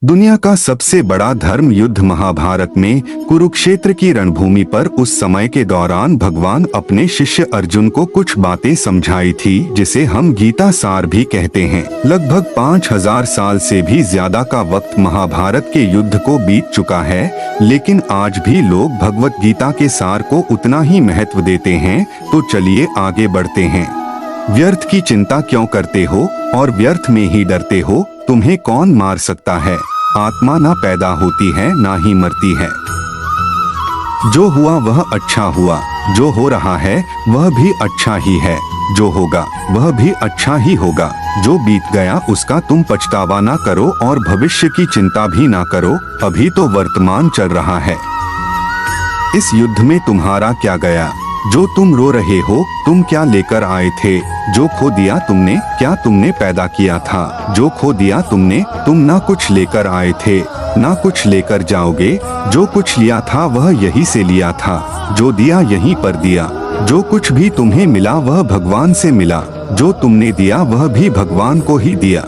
दुनिया का सबसे बड़ा धर्म युद्ध महाभारत में कुरुक्षेत्र की रणभूमि पर उस समय के दौरान भगवान अपने शिष्य अर्जुन को कुछ बातें समझाई थी, जिसे हम गीता सार भी कहते हैं। लगभग 5000 साल से भी ज्यादा का वक्त महाभारत के युद्ध को बीत चुका है, लेकिन आज भी लोग भगवत गीता के सार को उतना ही महत्व देते हैं। तो चलिए आगे बढ़ते हैं। व्यर्थ की चिंता क्यों करते हो और व्यर्थ में ही डरते हो? तुम्हें कौन मार सकता है? आत्मा ना पैदा होती है ना ही मरती है। जो हुआ वह अच्छा हुआ, जो हो रहा है वह भी अच्छा ही है, जो होगा वह भी अच्छा ही होगा। जो बीत गया उसका तुम पछतावा ना करो और भविष्य की चिंता भी ना करो, अभी तो वर्तमान चल रहा है। इस युद्ध में तुम्हारा क्या गया? जो तुम रो रहे हो, तुम क्या लेकर आए थे? जो खो दिया तुमने, क्या तुमने पैदा किया था? जो खो दिया तुमने, तुम ना कुछ लेकर आए थे, ना कुछ लेकर जाओगे। जो कुछ लिया था वह यहीं से लिया था, जो दिया यहीं पर दिया। जो कुछ भी तुम्हें मिला वह भगवान से मिला, जो तुमने दिया वह भी भगवान को ही दिया।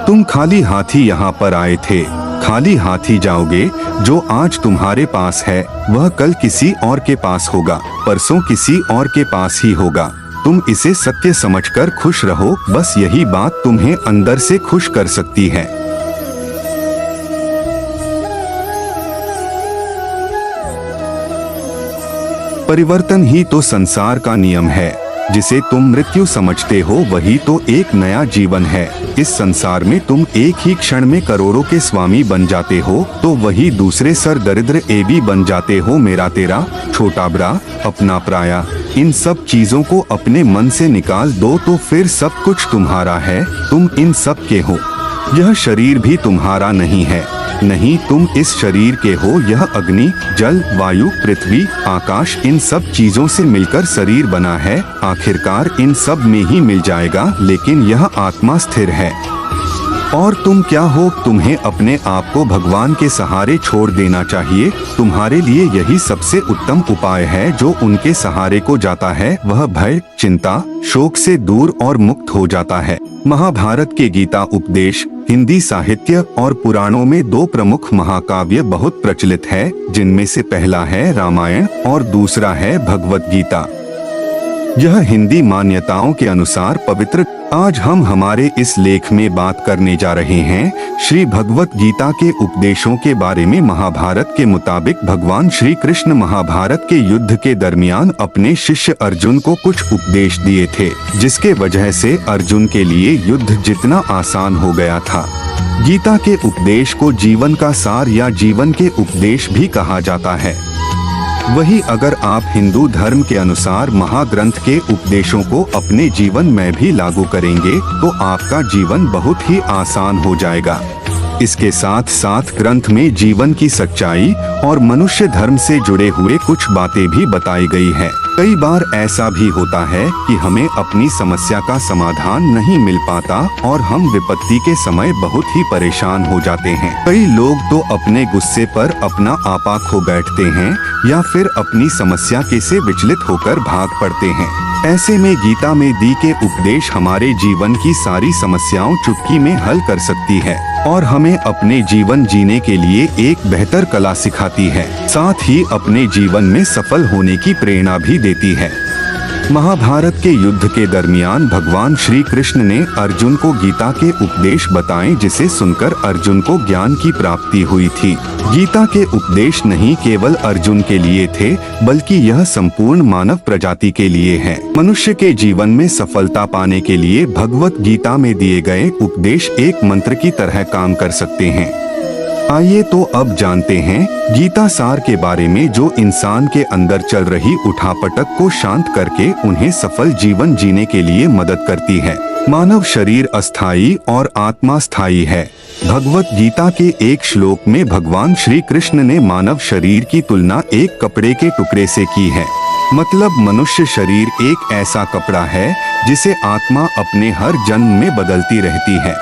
तुम खाली हाथी यहाँ पर आए थे, खाली हाथी जाओगे। जो आज तुम्हारे पास है वह कल किसी और के पास होगा, परसों किसी और के पास ही होगा। तुम इसे सत्य समझकर खुश रहो, बस यही बात तुम्हें अंदर से खुश कर सकती है। परिवर्तन ही तो संसार का नियम है। जिसे तुम मृत्यु समझते हो वही तो एक नया जीवन है। इस संसार में तुम एक ही क्षण में करोड़ों के स्वामी बन जाते हो, तो वही दूसरे सर दरिद्र एबी बन जाते हो। मेरा तेरा, छोटा बड़ा, अपना पराया, इन सब चीजों को अपने मन से निकाल दो तो फिर सब कुछ तुम्हारा है। तुम इन सब के हो। यह शरीर भी तुम्हारा नहीं है, नहीं तुम इस शरीर के हो। यह अग्नि, जल, वायु, पृथ्वी, आकाश, इन सब चीजों से मिलकर शरीर बना है। आखिरकार इन सब में ही मिल जाएगा, लेकिन यह आत्मा स्थिर है। और तुम क्या हो? तुम्हें अपने आप को भगवान के सहारे छोड़ देना चाहिए। तुम्हारे लिए यही सबसे उत्तम उपाय है। जो उनके सहारे को जाता है वह भय, चिंता, शोक से दूर और मुक्त हो जाता है। महाभारत के गीता उपदेश हिंदी साहित्य और पुराणों में दो प्रमुख महाकाव्य बहुत प्रचलित है, जिनमें से पहला है रामायण और दूसरा है भगवत गीता। यह हिंदी मान्यताओं के अनुसार पवित्र। आज हम हमारे इस लेख में बात करने जा रहे हैं श्री भगवत गीता के उपदेशों के बारे में। महाभारत के मुताबिक भगवान श्री कृष्ण महाभारत के युद्ध के दरमियान अपने शिष्य अर्जुन को कुछ उपदेश दिए थे, जिसके वजह से अर्जुन के लिए युद्ध जितना आसान हो गया था। गीता के उपदेश को जीवन का सार या जीवन के उपदेश भी कहा जाता है। वही अगर आप हिंदू धर्म के अनुसार महाग्रंथ के उपदेशों को अपने जीवन में भी लागू करेंगे तो आपका जीवन बहुत ही आसान हो जाएगा। इसके साथ साथ ग्रंथ में जीवन की सच्चाई और मनुष्य धर्म से जुड़े हुए कुछ बातें भी बताई गई है। कई बार ऐसा भी होता है कि हमें अपनी समस्या का समाधान नहीं मिल पाता और हम विपत्ति के समय बहुत ही परेशान हो जाते हैं। कई लोग तो अपने गुस्से पर अपना आपा खो बैठते हैं या फिर अपनी समस्या के से विचलित होकर भाग पड़ते हैं। ऐसे में गीता में दी के उपदेश हमारे जीवन की सारी समस्याओं चुटकी में हल कर सकती है और हमें अपने जीवन जीने के लिए एक बेहतर कला सिखाती है, साथ ही अपने जीवन में सफल होने की प्रेरणा भी देती है। महाभारत के युद्ध के दरमियान भगवान श्री कृष्ण ने अर्जुन को गीता के उपदेश बताए, जिसे सुनकर अर्जुन को ज्ञान की प्राप्ति हुई थी। गीता के उपदेश नहीं केवल अर्जुन के लिए थे, बल्कि यह संपूर्ण मानव प्रजाति के लिए है। मनुष्य के जीवन में सफलता पाने के लिए भगवत गीता में दिए गए उपदेश एक मंत्र की तरह काम कर सकते हैं। आइए तो अब जानते हैं गीता सार के बारे में, जो इंसान के अंदर चल रही उठापटक को शांत करके उन्हें सफल जीवन जीने के लिए मदद करती है। मानव शरीर अस्थायी और आत्मा स्थायी है। भगवत गीता के एक श्लोक में भगवान श्री कृष्ण ने मानव शरीर की तुलना एक कपड़े के टुकड़े से की है। मतलब मनुष्य शरीर एक ऐसा कपड़ा है जिसे आत्मा अपने हर जन्म में बदलती रहती है।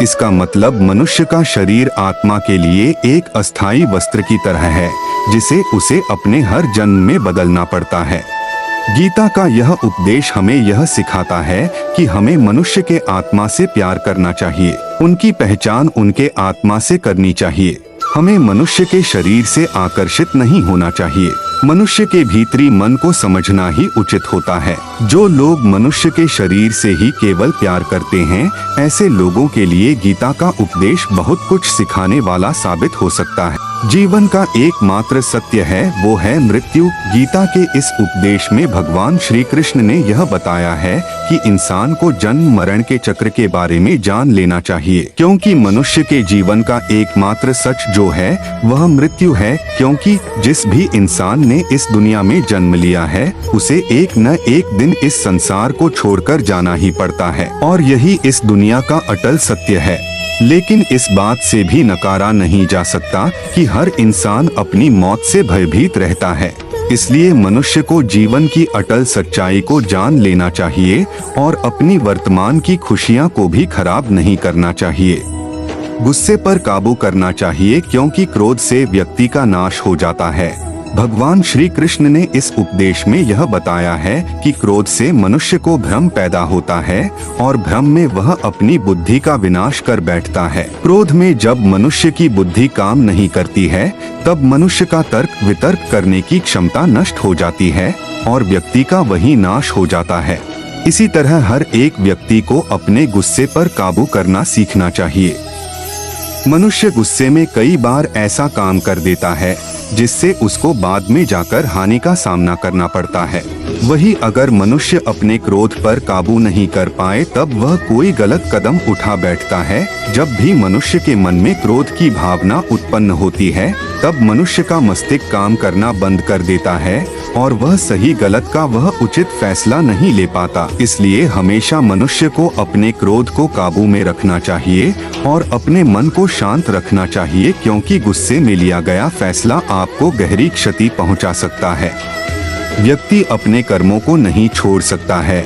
इसका मतलब मनुष्य का शरीर आत्मा के लिए एक अस्थायी वस्त्र की तरह है, जिसे उसे अपने हर जन्म में बदलना पड़ता है। गीता का यह उपदेश हमें यह सिखाता है कि हमें मनुष्य के आत्मा से प्यार करना चाहिए, उनकी पहचान उनके आत्मा से करनी चाहिए। हमें मनुष्य के शरीर से आकर्षित नहीं होना चाहिए। मनुष्य के भीतरी मन को समझना ही उचित होता है। जो लोग मनुष्य के शरीर से ही केवल प्यार करते हैं, ऐसे लोगों के लिए गीता का उपदेश बहुत कुछ सिखाने वाला साबित हो सकता है। जीवन का एकमात्र सत्य है वो है मृत्यु। गीता के इस उपदेश में भगवान श्री कृष्ण ने यह बताया है कि इंसान को जन्म मरण के चक्र के बारे में जान लेना चाहिए, क्योंकि मनुष्य के जीवन का एकमात्र सच जो है वह मृत्यु है। क्योंकि जिस भी इंसान ने इस दुनिया में जन्म लिया है, उसे एक न एक दिन इस संसार को छोड़कर जाना ही पड़ता है, और यही इस दुनिया का अटल सत्य है। लेकिन इस बात से भी नकारा नहीं जा सकता कि हर इंसान अपनी मौत से भयभीत रहता है। इसलिए मनुष्य को जीवन की अटल सच्चाई को जान लेना चाहिए और अपनी वर्तमान की खुशियां को भी खराब नहीं करना चाहिए। गुस्से पर काबू करना चाहिए, क्योंकि क्रोध से व्यक्ति का नाश हो जाता है। भगवान श्री कृष्ण ने इस उपदेश में यह बताया है कि क्रोध से मनुष्य को भ्रम पैदा होता है और भ्रम में वह अपनी बुद्धि का विनाश कर बैठता है। क्रोध में जब मनुष्य की बुद्धि काम नहीं करती है, तब मनुष्य का तर्क वितर्क करने की क्षमता नष्ट हो जाती है और व्यक्ति का वही नाश हो जाता है। इसी तरह हर एक व्यक्ति को अपने गुस्से पर काबू करना सीखना चाहिए। मनुष्य गुस्से में कई बार ऐसा काम कर देता है जिससे उसको बाद में जाकर हानि का सामना करना पड़ता है। वही अगर मनुष्य अपने क्रोध पर काबू नहीं कर पाए, तब वह कोई गलत कदम उठा बैठता है। जब भी मनुष्य के मन में क्रोध की भावना उत्पन्न होती है, तब मनुष्य का मस्तिष्क काम करना बंद कर देता है और वह सही गलत का वह उचित फैसला नहीं ले पाता। इसलिए हमेशा मनुष्य को अपने क्रोध को काबू में रखना चाहिए और अपने मन को शांत रखना चाहिए, क्योंकि गुस्से में लिया गया फैसला आपको गहरी क्षति पहुंचा सकता है। व्यक्ति अपने कर्मों को नहीं छोड़ सकता है।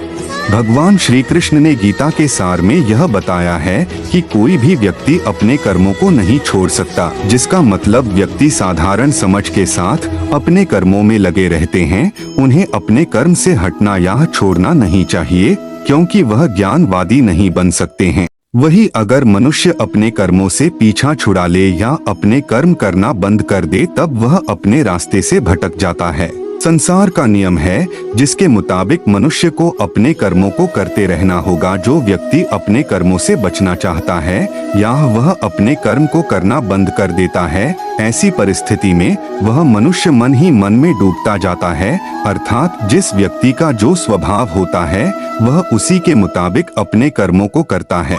भगवान श्री कृष्ण ने गीता के सार में यह बताया है कि कोई भी व्यक्ति अपने कर्मों को नहीं छोड़ सकता, जिसका मतलब व्यक्ति साधारण समझ के साथ अपने कर्मों में लगे रहते हैं। उन्हें अपने कर्म से हटना या छोड़ना नहीं चाहिए, क्योंकि वह ज्ञानवादी नहीं बन सकते हैं। वही अगर मनुष्य अपने कर्मों से पीछा छुड़ा ले या अपने कर्म करना बंद कर दे, तब वह अपने रास्ते से भटक जाता है। संसार का नियम है जिसके मुताबिक मनुष्य को अपने कर्मों को करते रहना होगा। जो व्यक्ति अपने कर्मों से बचना चाहता है या वह अपने कर्म को करना बंद कर देता है, ऐसी परिस्थिति में वह मनुष्य मन ही मन में डूबता जाता है। अर्थात जिस व्यक्ति का जो स्वभाव होता है, वह उसी के मुताबिक अपने कर्मों को करता है।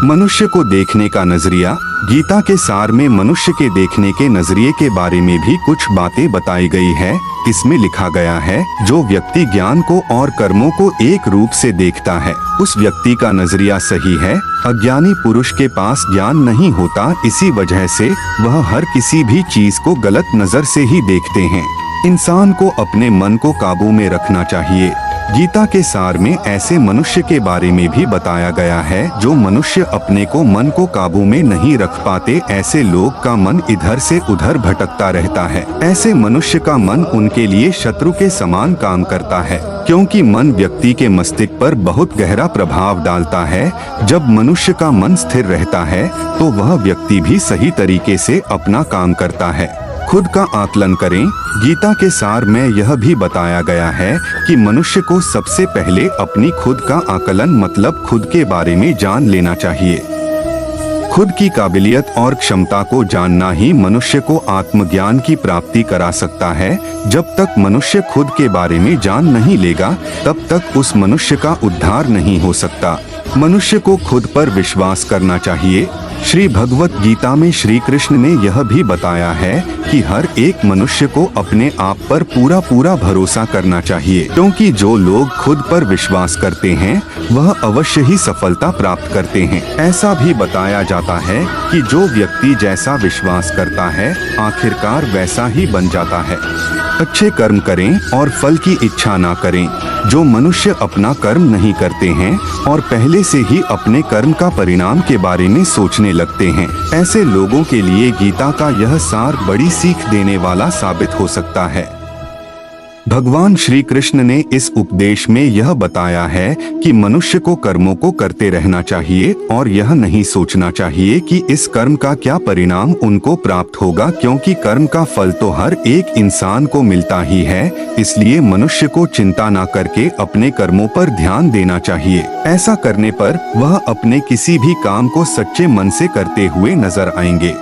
मनुष्य को देखने का नजरिया। गीता के सार में मनुष्य के देखने के नजरिए के बारे में भी कुछ बातें बताई गई है। इसमें लिखा गया है, जो व्यक्ति ज्ञान को और कर्मों को एक रूप से देखता है, उस व्यक्ति का नजरिया सही है। अज्ञानी पुरुष के पास ज्ञान नहीं होता, इसी वजह से वह हर किसी भी चीज को गलत नजर से ही देखते हैं। इंसान को अपने मन को काबू में रखना चाहिए। गीता के सार में ऐसे मनुष्य के बारे में भी बताया गया है जो मनुष्य अपने को मन को काबू में नहीं रख पाते। ऐसे लोग का मन इधर से उधर भटकता रहता है। ऐसे मनुष्य का मन उनके लिए शत्रु के समान काम करता है, क्योंकि मन व्यक्ति के मस्तिष्क पर बहुत गहरा प्रभाव डालता है। जब मनुष्य का मन स्थिर रहता है तो वह व्यक्ति भी सही तरीके से अपना काम करता है। खुद का आकलन करें। गीता के सार में यह भी बताया गया है कि मनुष्य को सबसे पहले अपनी खुद का आकलन मतलब खुद के बारे में जान लेना चाहिए। खुद की काबिलियत और क्षमता को जानना ही मनुष्य को आत्मज्ञान की प्राप्ति करा सकता है। जब तक मनुष्य खुद के बारे में जान नहीं लेगा, तब तक उस मनुष्य का उद्धार नहीं हो सकता। मनुष्य को खुद पर विश्वास करना चाहिए। श्री भगवत गीता में श्री कृष्ण ने यह भी बताया है कि हर एक मनुष्य को अपने आप पर पूरा पूरा भरोसा करना चाहिए, क्योंकि जो लोग खुद पर विश्वास करते हैं वह अवश्य ही सफलता प्राप्त करते हैं। ऐसा भी बताया जाता है कि जो व्यक्ति जैसा विश्वास करता है, आखिरकार वैसा ही बन जाता है। अच्छे कर्म करें और फल की इच्छा ना करें। जो मनुष्य अपना कर्म नहीं करते हैं और पहले से ही अपने कर्म का परिणाम के बारे में सोचने लगते हैं, ऐसे लोगों के लिए गीता का यह सार बड़ी सीख देने वाला साबित हो सकता है। भगवान श्री कृष्ण ने इस उपदेश में यह बताया है कि मनुष्य को कर्मों को करते रहना चाहिए और यह नहीं सोचना चाहिए कि इस कर्म का क्या परिणाम उनको प्राप्त होगा, क्योंकि कर्म का फल तो हर एक इंसान को मिलता ही है। इसलिए मनुष्य को चिंता न करके अपने कर्मों पर ध्यान देना चाहिए। ऐसा करने पर वह अपने किसी भी काम को सच्चे मन से करते हुए नजर आएंगे।